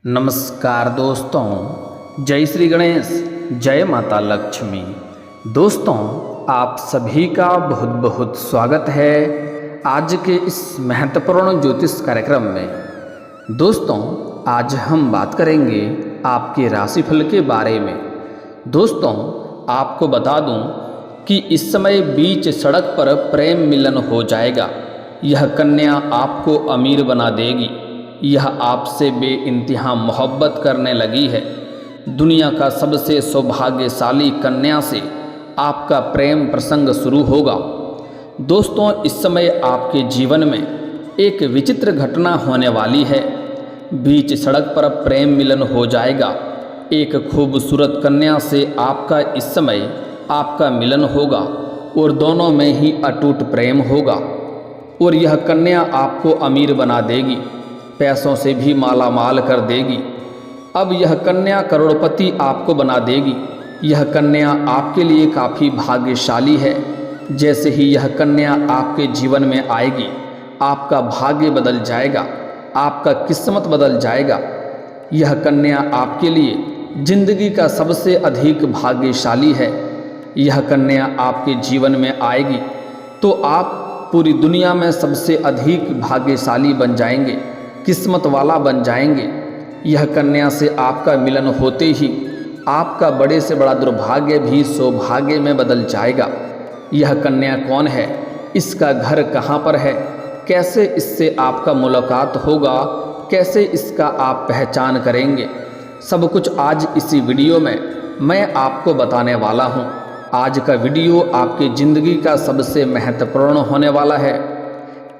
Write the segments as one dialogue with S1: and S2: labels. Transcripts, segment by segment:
S1: नमस्कार दोस्तों, जय श्री गणेश, जय माता लक्ष्मी। दोस्तों, आप सभी का बहुत बहुत स्वागत है आज के इस महत्वपूर्ण ज्योतिष कार्यक्रम में। दोस्तों, आज हम बात करेंगे आपके राशिफल के बारे में। दोस्तों, आपको बता दूं कि इस समय बीच सड़क पर प्रेम मिलन हो जाएगा। यह कन्या आपको अमीर बना देगी। यह आपसे बेइंतहा मोहब्बत करने लगी है। दुनिया का सबसे सौभाग्यशाली कन्या से आपका प्रेम प्रसंग शुरू होगा। दोस्तों, इस समय आपके जीवन में एक विचित्र घटना होने वाली है। बीच सड़क पर प्रेम मिलन हो जाएगा। एक खूबसूरत कन्या से आपका इस समय आपका मिलन होगा और दोनों में ही अटूट प्रेम होगा और यह कन्या आपको अमीर बना देगी, पैसों से भी माला माल कर देगी। अब यह कन्या करोड़पति आपको बना देगी। यह कन्या आपके लिए काफ़ी भाग्यशाली है। जैसे ही यह कन्या आपके जीवन में आएगी, आपका भाग्य बदल जाएगा, आपका किस्मत बदल जाएगा। यह कन्या आपके लिए जिंदगी का सबसे अधिक भाग्यशाली है। यह कन्या आपके जीवन में आएगी तो आप पूरी दुनिया में सबसे अधिक भाग्यशाली बन जाएंगे, किस्मत वाला बन जाएंगे। यह कन्या से आपका मिलन होते ही आपका बड़े से बड़ा दुर्भाग्य भी सौभाग्य में बदल जाएगा। यह कन्या कौन है, इसका घर कहाँ पर है, कैसे इससे आपका मुलाकात होगा, कैसे इसका आप पहचान करेंगे, सब कुछ आज इसी वीडियो में मैं आपको बताने वाला हूँ। आज का वीडियो आपकी ज़िंदगी का सबसे महत्वपूर्ण होने वाला है।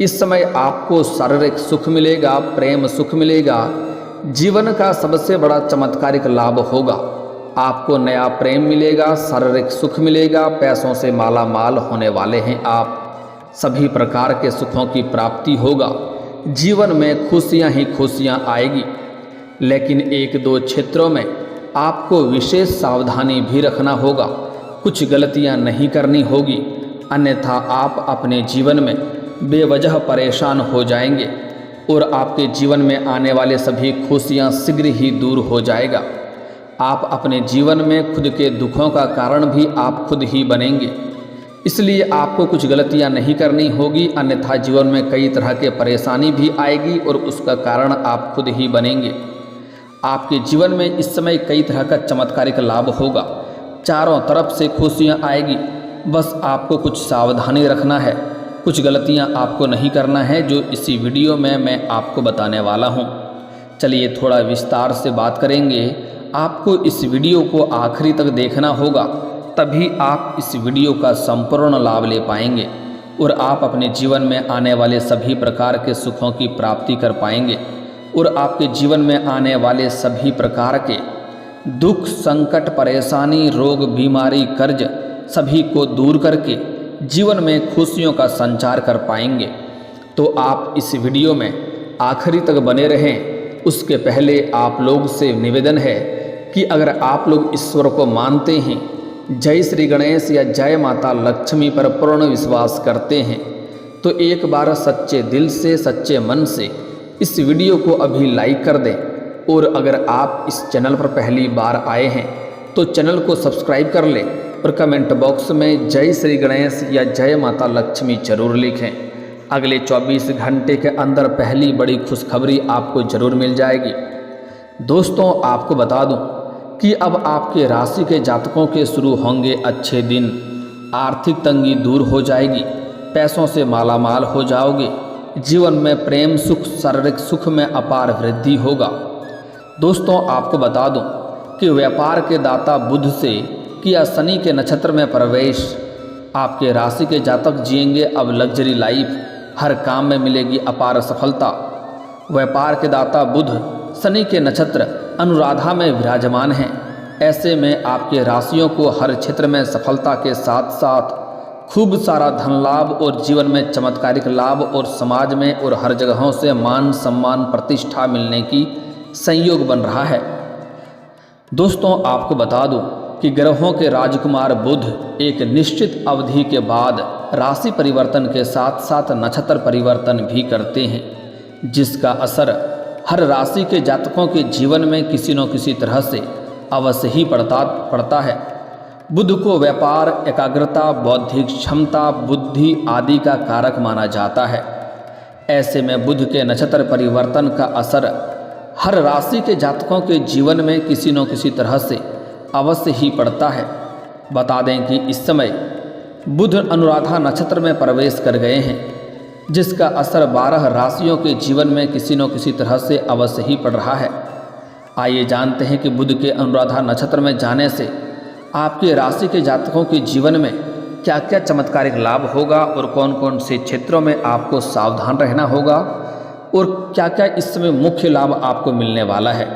S1: इस समय आपको शारीरिक सुख मिलेगा, प्रेम सुख मिलेगा, जीवन का सबसे बड़ा चमत्कारिक लाभ होगा। आपको नया प्रेम मिलेगा, शारीरिक सुख मिलेगा, पैसों से माला माल होने वाले हैं आप। सभी प्रकार के सुखों की प्राप्ति होगा। जीवन में खुशियां ही खुशियां आएगी। लेकिन एक दो क्षेत्रों में आपको विशेष सावधानी भी रखना होगा। कुछ गलतियां नहीं करनी होगी, अन्यथा आप अपने जीवन में बेवजह परेशान हो जाएंगे और आपके जीवन में आने वाले सभी खुशियां शीघ्र ही दूर हो जाएगा। आप अपने जीवन में खुद के दुखों का कारण भी आप खुद ही बनेंगे। इसलिए आपको कुछ गलतियां नहीं करनी होगी, अन्यथा जीवन में कई तरह के परेशानी भी आएगी और उसका कारण आप खुद ही बनेंगे। आपके जीवन में इस समय कई तरह का चमत्कारिक लाभ होगा। चारों तरफ से खुशियाँ आएगी। बस आपको कुछ सावधानी रखना है, कुछ गलतियां आपको नहीं करना है, जो इसी वीडियो में मैं आपको बताने वाला हूं। चलिए थोड़ा विस्तार से बात करेंगे। आपको इस वीडियो को आखिरी तक देखना होगा, तभी आप इस वीडियो का संपूर्ण लाभ ले पाएंगे और आप अपने जीवन में आने वाले सभी प्रकार के सुखों की प्राप्ति कर पाएंगे और आपके जीवन में आने वाले सभी प्रकार के दुख, संकट, परेशानी, रोग, बीमारी, कर्ज सभी को दूर करके जीवन में खुशियों का संचार कर पाएंगे। तो आप इस वीडियो में आखिरी तक बने रहें। उसके पहले आप लोग से निवेदन है कि अगर आप लोग ईश्वर को मानते हैं, जय श्री गणेश या जय माता लक्ष्मी पर पूर्ण विश्वास करते हैं, तो एक बार सच्चे दिल से, सच्चे मन से इस वीडियो को अभी लाइक कर दें। और अगर आप इस चैनल पर पहली बार आए हैं तो चैनल को सब्सक्राइब कर लें और कमेंट बॉक्स में जय श्री गणेश या जय माता लक्ष्मी जरूर लिखें। अगले 24 घंटे के अंदर पहली बड़ी खुशखबरी आपको जरूर मिल जाएगी। दोस्तों, आपको बता दूं कि अब आपके राशि के जातकों के शुरू होंगे अच्छे दिन। आर्थिक तंगी दूर हो जाएगी, पैसों से मालामाल हो जाओगे। जीवन में प्रेम सुख, शारीरिक सुख में अपार वृद्धि होगा। दोस्तों, आपको बता दूं कि व्यापार के दाता बुध से किया शनि के नक्षत्र में प्रवेश, आपके राशि के जातक जिएंगे अब लग्जरी लाइफ। हर काम में मिलेगी अपार सफलता। व्यापार के दाता बुध शनि के नक्षत्र अनुराधा में विराजमान हैं। ऐसे में आपके राशियों को हर क्षेत्र में सफलता के साथ साथ खूब सारा धन लाभ और जीवन में चमत्कारिक लाभ और समाज में और हर जगहों से मान सम्मान प्रतिष्ठा मिलने की संयोग बन रहा है। दोस्तों, आपको बता दूं कि ग्रहों के राजकुमार बुध एक निश्चित अवधि के बाद राशि परिवर्तन के साथ साथ नक्षत्र परिवर्तन भी करते हैं, जिसका असर हर राशि के जातकों के जीवन में किसी न किसी तरह से अवश्य ही पड़ता है। बुध को व्यापार, एकाग्रता, बौद्धिक क्षमता, बुद्धि आदि का कारक माना जाता है। ऐसे में बुध के नक्षत्र परिवर्तन का असर हर राशि के जातकों के जीवन में किसी न किसी तरह से अवश्य ही पड़ता है। बता दें कि इस समय बुध अनुराधा नक्षत्र में प्रवेश कर गए हैं, जिसका असर 12 राशियों के जीवन में किसी न किसी तरह से अवश्य ही पड़ रहा है। आइए जानते हैं कि बुध के अनुराधा नक्षत्र में जाने से आपके राशि के जातकों के जीवन में क्या क्या चमत्कारिक लाभ होगा और कौन कौन से क्षेत्रों में आपको सावधान रहना होगा और क्या क्या इस समय मुख्य लाभ आपको मिलने वाला है।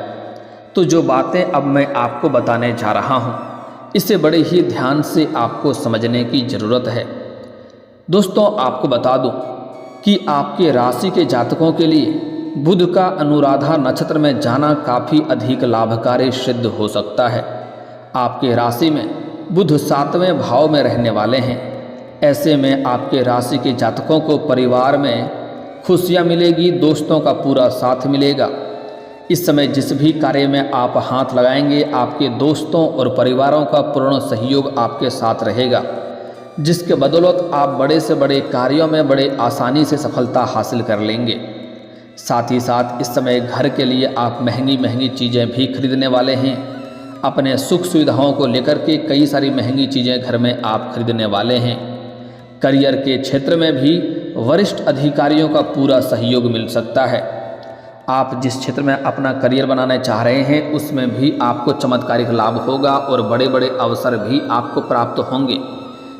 S1: तो जो बातें अब मैं आपको बताने जा रहा हूँ, इसे बड़े ही ध्यान से आपको समझने की ज़रूरत है। दोस्तों, आपको बता दूँ कि आपके राशि के जातकों के लिए बुध का अनुराधा नक्षत्र में जाना काफ़ी अधिक लाभकारी सिद्ध हो सकता है। आपके राशि में बुध 7वें भाव में रहने वाले हैं। ऐसे में आपके राशि के जातकों को परिवार में खुशियां मिलेगी, दोस्तों का पूरा साथ मिलेगा। इस समय जिस भी कार्य में आप हाथ लगाएंगे, आपके दोस्तों और परिवारों का पूर्ण सहयोग आपके साथ रहेगा, जिसके बदौलत आप बड़े से बड़े कार्यों में बड़े आसानी से सफलता हासिल कर लेंगे। साथ ही साथ इस समय घर के लिए आप महंगी महंगी चीज़ें भी खरीदने वाले हैं। अपने सुख सुविधाओं को लेकर के कई सारी महंगी चीज़ें घर में आप खरीदने वाले हैं। करियर के क्षेत्र में भी वरिष्ठ अधिकारियों का पूरा सहयोग मिल सकता है। आप जिस क्षेत्र में अपना करियर बनाना चाह रहे हैं, उसमें भी आपको चमत्कारिक लाभ होगा और बड़े बड़े अवसर भी आपको प्राप्त होंगे।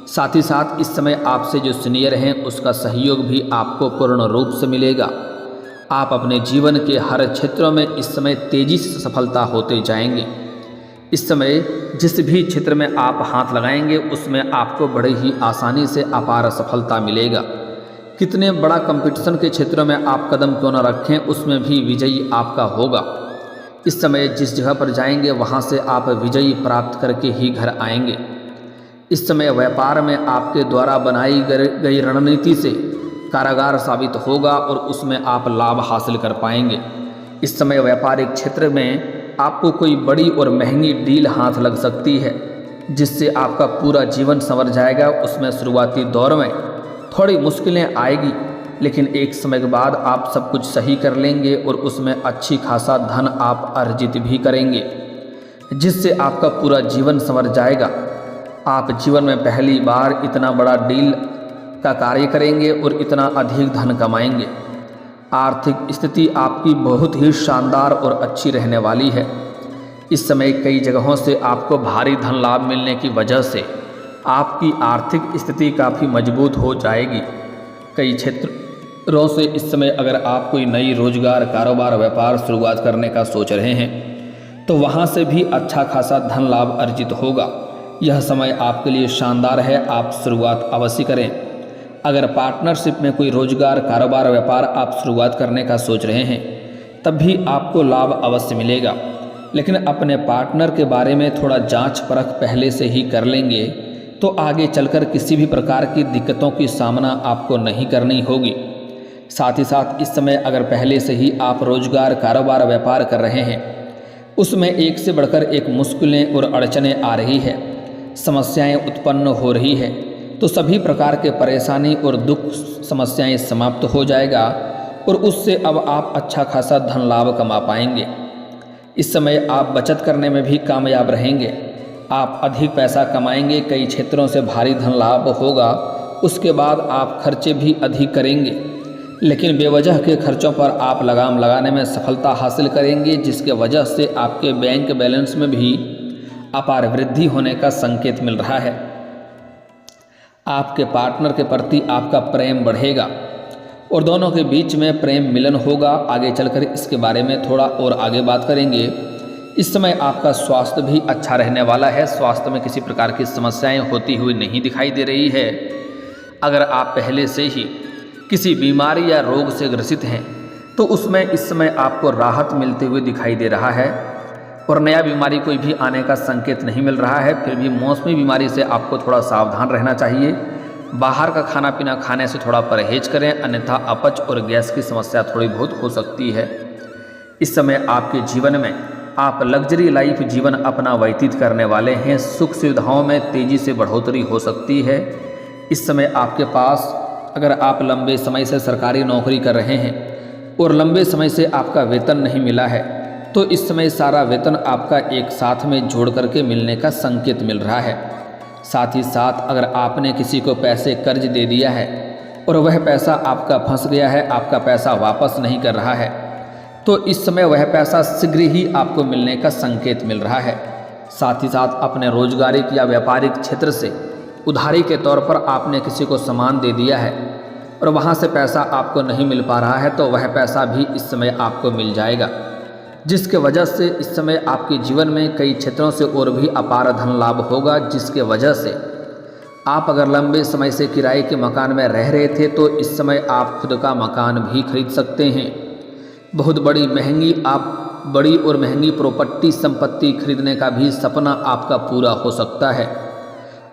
S1: साथ ही साथ इस समय आपसे जो सीनियर हैं, उसका सहयोग भी आपको पूर्ण रूप से मिलेगा। आप अपने जीवन के हर क्षेत्रों में इस समय तेजी से सफलता होते जाएंगे। इस समय जिस भी क्षेत्र में आप हाथ लगाएंगे, उसमें आपको बड़े ही आसानी से अपार सफलता मिलेगा। कितने बड़ा कंपटीशन के क्षेत्रों में आप कदम क्यों न रखें, उसमें भी विजयी आपका होगा। इस समय जिस जगह पर जाएंगे, वहां से आप विजयी प्राप्त करके ही घर आएंगे। इस समय व्यापार में आपके द्वारा बनाई गई रणनीति से कारागार साबित होगा और उसमें आप लाभ हासिल कर पाएंगे। इस समय व्यापारिक क्षेत्र में आपको कोई बड़ी और महंगी डील हाथ लग सकती है, जिससे आपका पूरा जीवन संवर जाएगा। उसमें शुरुआती दौर में थोड़ी मुश्किलें आएगी, लेकिन एक समय के बाद आप सब कुछ सही कर लेंगे और उसमें अच्छी खासा धन आप अर्जित भी करेंगे, जिससे आपका पूरा जीवन संवर जाएगा। आप जीवन में पहली बार इतना बड़ा डील का कार्य करेंगे और इतना अधिक धन कमाएंगे। आर्थिक स्थिति आपकी बहुत ही शानदार और अच्छी रहने वाली है। इस समय कई जगहों से आपको भारी धन लाभ मिलने की वजह से आपकी आर्थिक स्थिति काफ़ी मजबूत हो जाएगी। कई क्षेत्रों से इस समय अगर आप कोई नई रोजगार, कारोबार, व्यापार शुरुआत करने का सोच रहे हैं, तो वहाँ से भी अच्छा खासा धन लाभ अर्जित होगा। यह समय आपके लिए शानदार है, आप शुरुआत अवश्य करें। अगर पार्टनरशिप में कोई रोजगार, कारोबार, व्यापार आप शुरुआत करने का सोच रहे हैं, तब भी आपको लाभ अवश्य मिलेगा। लेकिन अपने पार्टनर के बारे में थोड़ा जांच परख पहले से ही कर लेंगे, तो आगे चलकर किसी भी प्रकार की दिक्कतों की सामना आपको नहीं करनी होगी। साथ ही साथ इस समय अगर पहले से ही आप रोजगार, कारोबार, व्यापार कर रहे हैं, उसमें एक से बढ़कर एक मुश्किलें और अड़चनें आ रही है, समस्याएं उत्पन्न हो रही है, तो सभी प्रकार के परेशानी और दुख समस्याएं समाप्त हो जाएगा और उससे अब आप अच्छा खासा धन लाभ कमा पाएंगे। इस समय आप बचत करने में भी कामयाब रहेंगे। आप अधिक पैसा कमाएंगे, कई क्षेत्रों से भारी धन लाभ होगा। उसके बाद आप खर्चे भी अधिक करेंगे, लेकिन बेवजह के खर्चों पर आप लगाम लगाने में सफलता हासिल करेंगे, जिसके वजह से आपके बैंक बैलेंस में भी अपार वृद्धि होने का संकेत मिल रहा है। आपके पार्टनर के प्रति आपका प्रेम बढ़ेगा और दोनों के बीच में प्रेम मिलन होगा। आगे चलकर इसके बारे में थोड़ा और आगे बात करेंगे। इस समय आपका स्वास्थ्य भी अच्छा रहने वाला है। स्वास्थ्य में किसी प्रकार की समस्याएं होती हुई नहीं दिखाई दे रही है। अगर आप पहले से ही किसी बीमारी या रोग से ग्रसित हैं, तो उसमें इस समय आपको राहत मिलते हुए दिखाई दे रहा है और नया बीमारी कोई भी आने का संकेत नहीं मिल रहा है। फिर भी मौसमी बीमारी से आपको थोड़ा सावधान रहना चाहिए। बाहर का खाना पीना खाने से थोड़ा परहेज करें, अन्यथा अपच और गैस की समस्या थोड़ी बहुत हो सकती है। इस समय आपके जीवन में आप लग्जरी लाइफ जीवन अपना व्यतीत करने वाले हैं। सुख सुविधाओं में तेज़ी से बढ़ोतरी हो सकती है। इस समय आपके पास अगर आप लंबे समय से सरकारी नौकरी कर रहे हैं और लंबे समय से आपका वेतन नहीं मिला है, तो इस समय सारा वेतन आपका एक साथ में जोड़ करके मिलने का संकेत मिल रहा है। साथ ही साथ अगर आपने किसी को पैसे कर्ज दे दिया है और वह पैसा आपका फंस गया है, आपका पैसा वापस नहीं कर रहा है, तो इस समय वह पैसा शीघ्र ही आपको मिलने का संकेत मिल रहा है। साथ ही साथ अपने रोजगारिक या व्यापारिक क्षेत्र से उधारी के तौर पर आपने किसी को सामान दे दिया है और वहाँ से पैसा आपको नहीं मिल पा रहा है, तो वह पैसा भी इस समय आपको मिल जाएगा, जिसके वजह से इस समय आपके जीवन में कई क्षेत्रों से और भी अपार धन लाभ होगा। जिसके वजह से आप अगर लंबे समय से किराए के मकान में रह रहे थे, तो इस समय आप खुद का मकान भी खरीद सकते हैं। बहुत बड़ी और महंगी प्रॉपर्टी संपत्ति खरीदने का भी सपना आपका पूरा हो सकता है।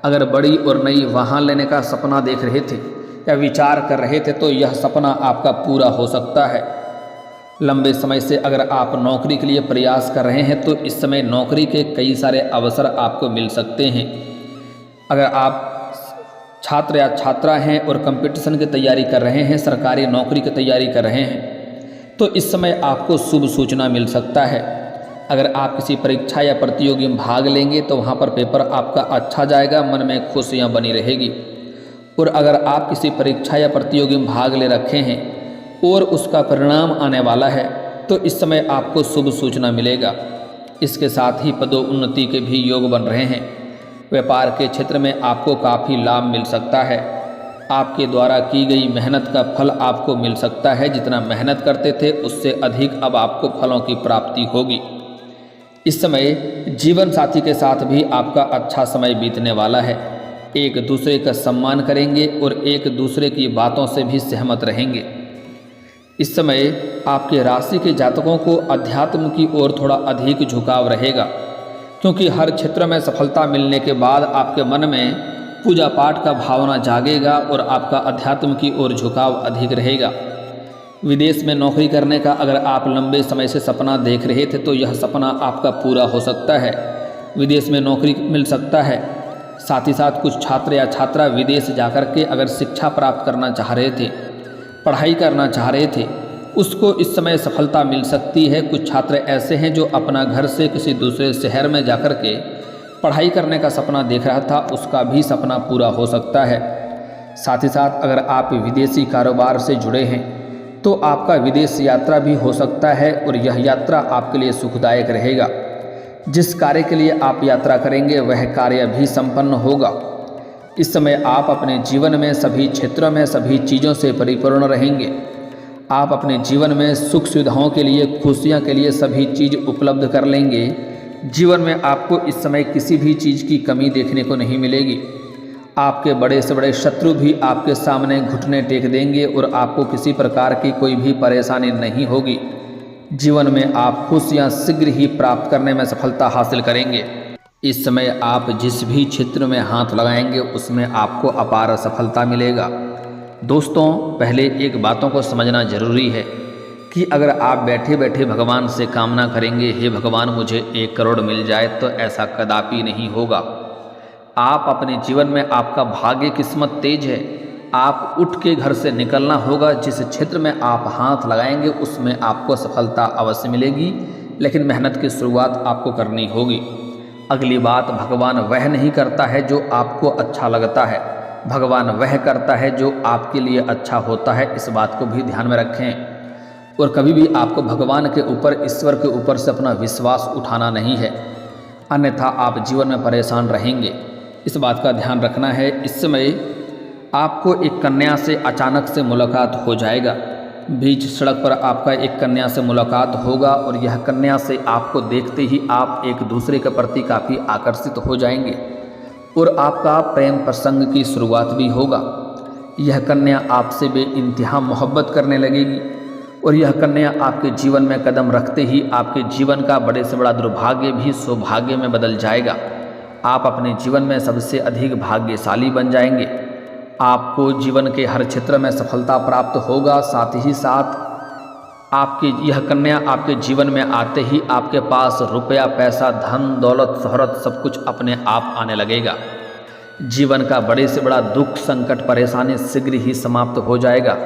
S1: अगर बड़ी और नई वाहन लेने का सपना देख रहे थे या विचार कर रहे थे, तो यह सपना आपका पूरा हो सकता है। लंबे समय से अगर आप नौकरी के लिए प्रयास कर रहे हैं, तो इस समय नौकरी के कई सारे अवसर आपको मिल सकते हैं। अगर आप छात्र या छात्रा हैं और कंपटीशन की तैयारी कर रहे हैं, सरकारी नौकरी की तैयारी कर रहे हैं, तो इस समय आपको शुभ सूचना मिल सकता है। अगर आप किसी परीक्षा या प्रतियोगी में भाग लेंगे, तो वहाँ पर पेपर आपका अच्छा जाएगा, मन में खुशियाँ बनी रहेगी। और अगर आप किसी परीक्षा या प्रतियोगी में भाग ले रखे हैं और उसका परिणाम आने वाला है, तो इस समय आपको शुभ सूचना मिलेगा। इसके साथ ही पदोन्नति के भी योग बन रहे हैं। व्यापार के क्षेत्र में आपको काफ़ी लाभ मिल सकता है। आपके द्वारा की गई मेहनत का फल आपको मिल सकता है। जितना मेहनत करते थे उससे अधिक अब आपको फलों की प्राप्ति होगी। इस समय जीवन साथी के साथ भी आपका अच्छा समय बीतने वाला है। एक दूसरे का सम्मान करेंगे और एक दूसरे की बातों से भी सहमत रहेंगे। इस समय आपके राशि के जातकों को अध्यात्म की ओर थोड़ा अधिक झुकाव रहेगा, क्योंकि हर क्षेत्र में सफलता मिलने के बाद आपके मन में पूजा पाठ का भावना जागेगा और आपका अध्यात्म की ओर झुकाव अधिक रहेगा। विदेश में नौकरी करने का अगर आप लंबे समय से सपना देख रहे थे, तो यह सपना आपका पूरा हो सकता है। विदेश में नौकरी मिल सकता है। साथ ही साथ कुछ छात्र या छात्रा विदेश जाकर के अगर शिक्षा प्राप्त करना चाह रहे थे, पढ़ाई करना चाह रहे थे, उसको इस समय सफलता मिल सकती है। कुछ छात्र ऐसे हैं जो अपना घर से किसी दूसरे शहर में जाकर के पढ़ाई करने का सपना देख रहा था, उसका भी सपना पूरा हो सकता है। साथ ही साथ अगर आप विदेशी कारोबार से जुड़े हैं, तो आपका विदेश यात्रा भी हो सकता है और यह यात्रा आपके लिए सुखदायक रहेगा। जिस कार्य के लिए आप यात्रा करेंगे वह कार्य भी संपन्न होगा। इस समय आप अपने जीवन में सभी क्षेत्रों में सभी चीज़ों से परिपूर्ण रहेंगे। आप अपने जीवन में सुख सुविधाओं के लिए, खुशियाँ के लिए सभी चीज़ उपलब्ध कर लेंगे। जीवन में आपको इस समय किसी भी चीज़ की कमी देखने को नहीं मिलेगी। आपके बड़े से बड़े शत्रु भी आपके सामने घुटने टेक देंगे और आपको किसी प्रकार की कोई भी परेशानी नहीं होगी। जीवन में आप खुशियाँ शीघ्र ही प्राप्त करने में सफलता हासिल करेंगे। इस समय आप जिस भी क्षेत्र में हाथ लगाएंगे उसमें आपको अपार सफलता मिलेगा। दोस्तों, पहले एक बातों को समझना जरूरी है कि अगर आप बैठे बैठे भगवान से कामना करेंगे, हे भगवान मुझे 1 करोड़ मिल जाए, तो ऐसा कदापि नहीं होगा। आप अपने जीवन में, आपका भाग्य किस्मत तेज है, आप उठ के घर से निकलना होगा। जिस क्षेत्र में आप हाथ लगाएंगे उसमें आपको सफलता अवश्य मिलेगी, लेकिन मेहनत की शुरुआत आपको करनी होगी। अगली बात, भगवान वह नहीं करता है जो आपको अच्छा लगता है, भगवान वह करता है जो आपके लिए अच्छा होता है। इस बात को भी ध्यान में रखें और कभी भी आपको भगवान के ऊपर, ईश्वर के ऊपर से अपना विश्वास उठाना नहीं है, अन्यथा आप जीवन में परेशान रहेंगे। इस बात का ध्यान रखना है। इस समय आपको एक कन्या से अचानक से मुलाकात हो जाएगा। बीच सड़क पर आपका एक कन्या से मुलाकात होगा और यह कन्या से आपको देखते ही आप एक दूसरे के प्रति काफ़ी आकर्षित हो जाएंगे और आपका प्रेम प्रसंग की शुरुआत भी होगा। यह कन्या आपसे बेइंतहा मोहब्बत करने लगेगी और यह कन्या आपके जीवन में कदम रखते ही आपके जीवन का बड़े से बड़ा दुर्भाग्य भी सौभाग्य में बदल जाएगा। आप अपने जीवन में सबसे अधिक भाग्यशाली बन जाएंगे। आपको जीवन के हर क्षेत्र में सफलता प्राप्त होगा। साथ ही साथ आपकी यह कन्या आपके जीवन में आते ही आपके पास रुपया, पैसा, धन, दौलत, शोहरत सब कुछ अपने आप आने लगेगा। जीवन का बड़े से बड़ा दुख, संकट, परेशानी शीघ्र ही समाप्त हो जाएगा।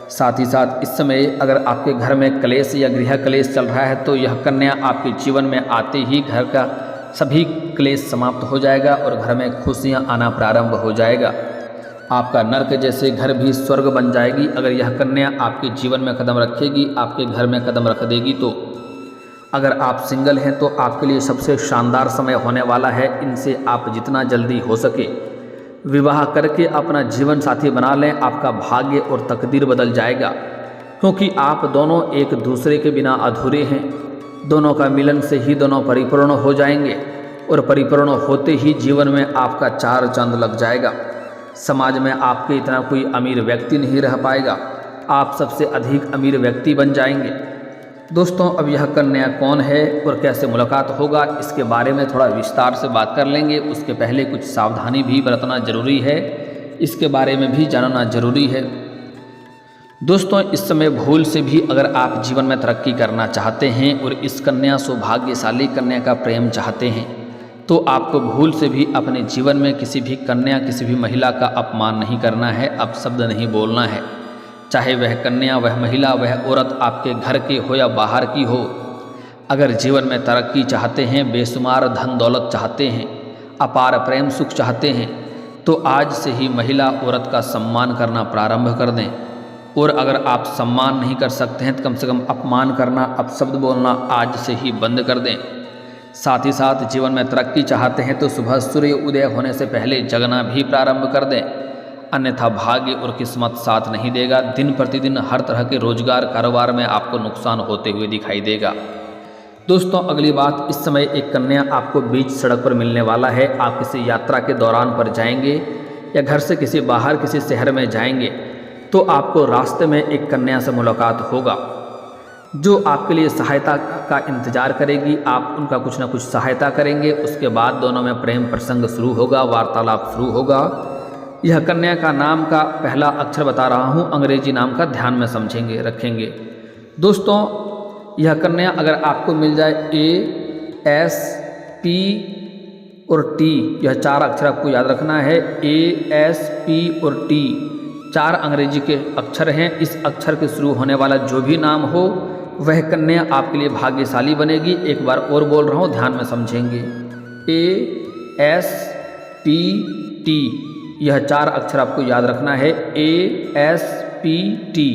S1: साथ ही साथ इस समय अगर आपके घर में क्लेश या गृह क्लेश चल रहा है तो यह कन्या आपके जीवन में आते ही घर का सभी क्लेश समाप्त हो जाएगा और घर में खुशियां आना प्रारंभ हो जाएगा। आपका नर्क जैसे घर भी स्वर्ग बन जाएगी अगर यह कन्या आपके जीवन में कदम रखेगी, आपके घर में कदम रख देगी। तो अगर आप सिंगल हैं तो आपके लिए सबसे शानदार समय होने वाला है। इनसे आप जितना जल्दी हो सके विवाह करके अपना जीवन साथी बना लें, आपका भाग्य और तकदीर बदल जाएगा, क्योंकि आप दोनों एक दूसरे के बिना अधूरे हैं। दोनों का मिलन से ही दोनों परिपूर्ण हो जाएंगे और परिपूर्ण होते ही जीवन में आपका चार चांद लग जाएगा। समाज में आपके इतना कोई अमीर व्यक्ति नहीं रह पाएगा, आप सबसे अधिक अमीर व्यक्ति बन जाएंगे। दोस्तों, अब यह कन्या कौन है और कैसे मुलाकात होगा, इसके बारे में थोड़ा विस्तार से बात कर लेंगे। उसके पहले कुछ सावधानी भी बरतना जरूरी है, इसके बारे में भी जानना जरूरी है। दोस्तों, इस समय भूल से भी अगर आप जीवन में तरक्की करना चाहते हैं और इस कन्या सौभाग्यशाली कन्या का प्रेम चाहते हैं तो आपको भूल से भी अपने जीवन में किसी भी कन्या, किसी भी महिला का अपमान नहीं करना है, अपशब्द नहीं बोलना है। चाहे वह कन्या, वह महिला, वह औरत आपके घर के हो या बाहर की हो। अगर जीवन में तरक्की चाहते हैं, बेशुमार धन दौलत चाहते हैं, अपार प्रेम सुख चाहते हैं तो आज से ही महिला औरत का सम्मान करना प्रारंभ कर दें। और अगर आप सम्मान नहीं कर सकते हैं तो कम से कम अपमान करना, अपशब्द बोलना आज से ही बंद कर दें। साथ ही साथ जीवन में तरक्की चाहते हैं तो सुबह सूर्य उदय होने से पहले जगना भी प्रारंभ कर दें, अन्यथा भाग्य और किस्मत साथ नहीं देगा। दिन प्रतिदिन हर तरह के रोजगार कारोबार में आपको नुकसान होते हुए दिखाई देगा। दोस्तों, अगली बात, इस समय एक कन्या आपको बीच सड़क पर मिलने वाला है। आप किसी यात्रा के दौरान पर जाएंगे या घर से किसी बाहर किसी शहर में जाएंगे तो आपको रास्ते में एक कन्या से मुलाकात होगा जो आपके लिए सहायता का इंतजार करेगी। आप उनका कुछ ना कुछ सहायता करेंगे, उसके बाद दोनों में प्रेम प्रसंग शुरू होगा, वार्तालाप शुरू होगा। यह कन्या का नाम का पहला अक्षर बता रहा हूँ, अंग्रेजी नाम का ध्यान में समझेंगे, रखेंगे। दोस्तों, यह कन्या अगर आपको मिल जाए ASP और T, यह चार अक्षर आपको याद रखना है। ASP और T 4 अंग्रेजी के अक्षर हैं। इस अक्षर के शुरू होने वाला जो भी नाम हो वह कन्या आपके लिए भाग्यशाली बनेगी। एक बार और बोल रहा हूँ, ध्यान में समझेंगे। ASP T, यह 4 अक्षर आपको याद रखना है। ASP T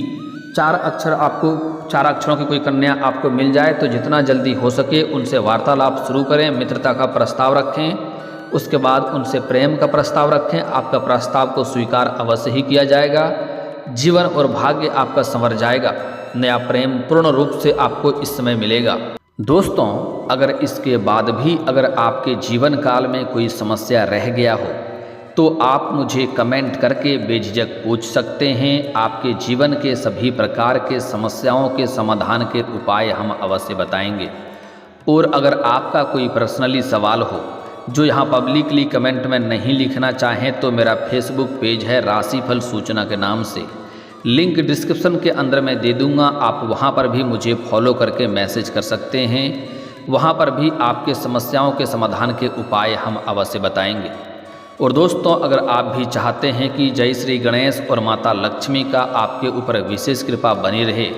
S1: 4 अक्षर आपको, 4 अक्षरों की कोई कन्या आपको मिल जाए तो जितना जल्दी हो सके उनसे वार्तालाप शुरू करें, मित्रता का प्रस्ताव रखें, उसके बाद उनसे प्रेम का प्रस्ताव रखें। आपका प्रस्ताव को स्वीकार अवश्य ही किया जाएगा। जीवन और भाग्य आपका संवर जाएगा, नया प्रेम पूर्ण रूप से आपको इस समय मिलेगा। दोस्तों, अगर इसके बाद भी अगर आपके जीवन काल में कोई समस्या रह गया हो तो आप मुझे कमेंट करके बेझिझक पूछ सकते हैं। आपके जीवन के सभी प्रकार के समस्याओं के समाधान के उपाय हम अवश्य बताएंगे। और अगर आपका कोई पर्सनली सवाल हो जो यहाँ पब्लिकली कमेंट में नहीं लिखना चाहें तो मेरा फेसबुक पेज है राशिफल सूचना के नाम से, लिंक डिस्क्रिप्शन के अंदर मैं दे दूँगा। आप वहाँ पर भी मुझे फॉलो करके मैसेज कर सकते हैं। वहाँ पर भी आपके समस्याओं के समाधान के उपाय हम अवश्य बताएंगे। और दोस्तों, अगर आप भी चाहते हैं कि जय श्री गणेश और माता लक्ष्मी का आपके ऊपर विशेष कृपा बनी रहे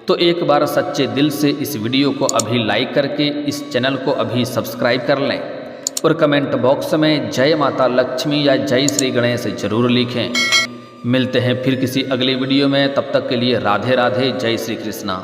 S1: तो एक बार सच्चे दिल से इस वीडियो को अभी लाइक करके इस चैनल को अभी सब्सक्राइब कर लें और कमेंट बॉक्स में जय माता लक्ष्मी या जय श्री गणेश जरूर लिखें। मिलते हैं फिर किसी अगले वीडियो में, तब तक के लिए राधे राधे, जय श्री कृष्णा।